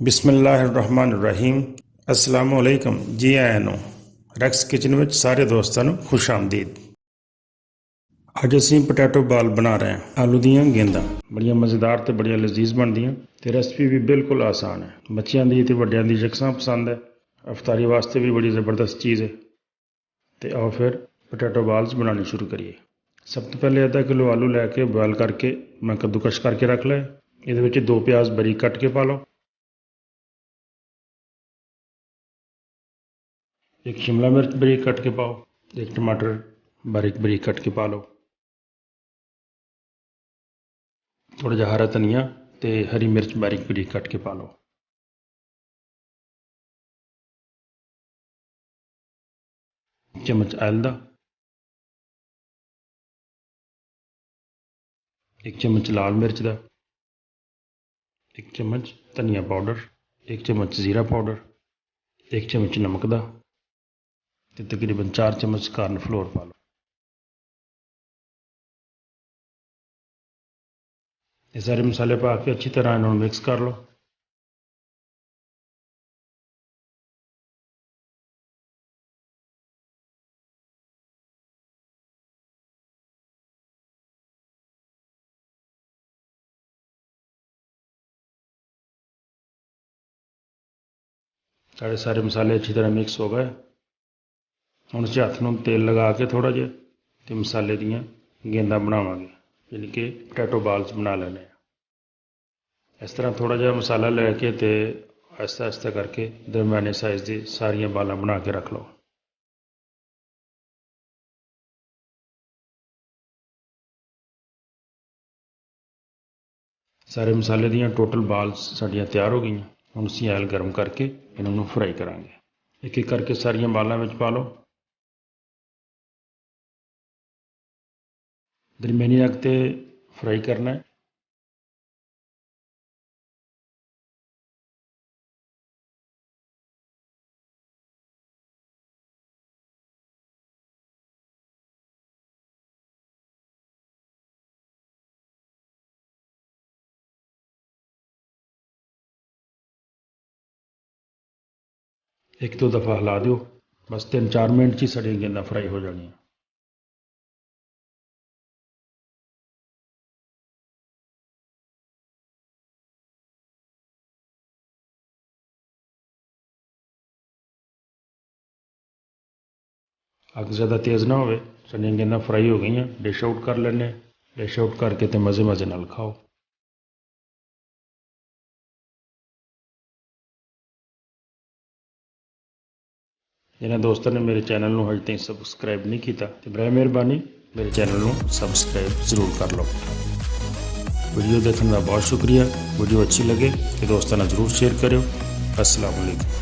ਬਿਸਮਿਲ੍ਲਾਹਿਰਰਹਿਮਾਨਿਰਰਹੀਮ। अस्सलामु अलैकुम जी आया ਨੂੰ ਰੈਕਸ ਕਿਚਨ ਵਿੱਚ ਸਾਰੇ ਦੋਸਤਾਂ ਨੂੰ ਖੁਸ਼ ਆਮਦੀਦ। ਅੱਜ ਅਸੀਂ ਪੋਟੈਟੋ ਬਾਲ ਬਣਾ ਰਹੇ ਹਾਂ, ਆਲੂ ਦੀਆਂ ਗੇਂਦਾਂ। ਬੜੀਆਂ ਮਜ਼ੇਦਾਰ ਤੇ ਬੜੀਆਂ ਲਜ਼ੀਜ਼ ਬਣਦੀਆਂ ਤੇ ਰੈਸਪੀ ਵੀ ਬਿਲਕੁਲ ਆਸਾਨ ਹੈ। ਬੱਚਿਆਂ ਦੀ ਤੇ ਵੱਡਿਆਂ ਦੀ ਯਕਸਾਂ ਪਸੰਦ ਹੈ। ਅਫਤਾਰੀ ਵਾਸਤੇ ਵੀ ਬੜੀ ਜ਼ਬਰਦਸਤ ਚੀਜ਼ ਹੈ। ਤੇ ਆਓ ਫਿਰ ਪੋਟੈਟੋ ਬਾਲਸ ਬਣਾਉਣੀ ਸ਼ੁਰੂ ਕਰੀਏ। ਸਭ ਤੋਂ ਪਹਿਲੇ ਅੱਧਾ ਕਿਲੋ ਆਲੂ ਲੈ ਕੇ ਬੋਇਲ ਕਰਕੇ ਮੈਂ ਕੱਦੂਕਸ਼ ਕਰਕੇ ਰੱਖ ਲਿਆ। ਇਹਦੇ ਵਿੱਚ 2 ਪਿਆਜ਼ ਬਰੀਕ ਕੱਟ ਕੇ ਪਾ ਲਓ, 1 शिमला मिर्च बारीक कट के पाओ, 1 टमाटर बारीक बारीक कट के पा लो, थोड़ा जहा हरा धनिया तो हरी मिर्च बारीक बारीक कट के पा लो। चम्मच ऑयल का, 1 चम्मच लाल मिर्च का, 1 चम्मच धनिया पाउडर, 1 चम्मच जीरा पाउडर, 1 चम्मच नमक का तो तकरीबन 4 चम्मच कॉर्न फ्लोर पा लो। ये सारे मसाले पा के अच्छी तरह इन्होंने मिक्स कर लो। सारे मसाले अच्छी तरह मिक्स हो गए। हम इस हथ में तेल लगा के थोड़ा जिहा तो मसाले दियाँ गेंदा बनावांगे, यानी कि पोटैटो बाल्स बना लेने। इस तरह थोड़ा जिहा मसाला लैके तो आहिस्ता आहिस्ता करके दरम्याने साइज़ की सारियां बालां बना के रख लो। सारे मसाले दियां टोटल बाल्स साड़ियां तैयार हो गई। हम असीं ऑयल गर्म करके इन्होंने फ्राई करांगे। एक एक करके सारियां बालां विच पा लो। दरम्यानी अग ते फ्राई करना है। एक दो दफ़ा हिला दो, बस 3-4 मिनट ही साड़ी गेंदा फ्राई हो जानी। अग ज़्यादा तेज़ ना हो, साड़ियां गेंदा फ्राई हो गई। डिश आउट कर लेने। डिश आउट करके तो मज़े मज़े नाल खाओ। जिन्होंने दोस्तों ने मेरे चैनल में अजे तक सबसक्राइब नहीं किया तो बड़ा मेहरबानी मेरे चैनल में सबसक्राइब जरूर कर लो। वीडियो देखने का बहुत शुक्रिया। वीडियो अच्छी लगे तो दोस्तों ने जरूर शेयर करो। अस्सलाम वालेकुम।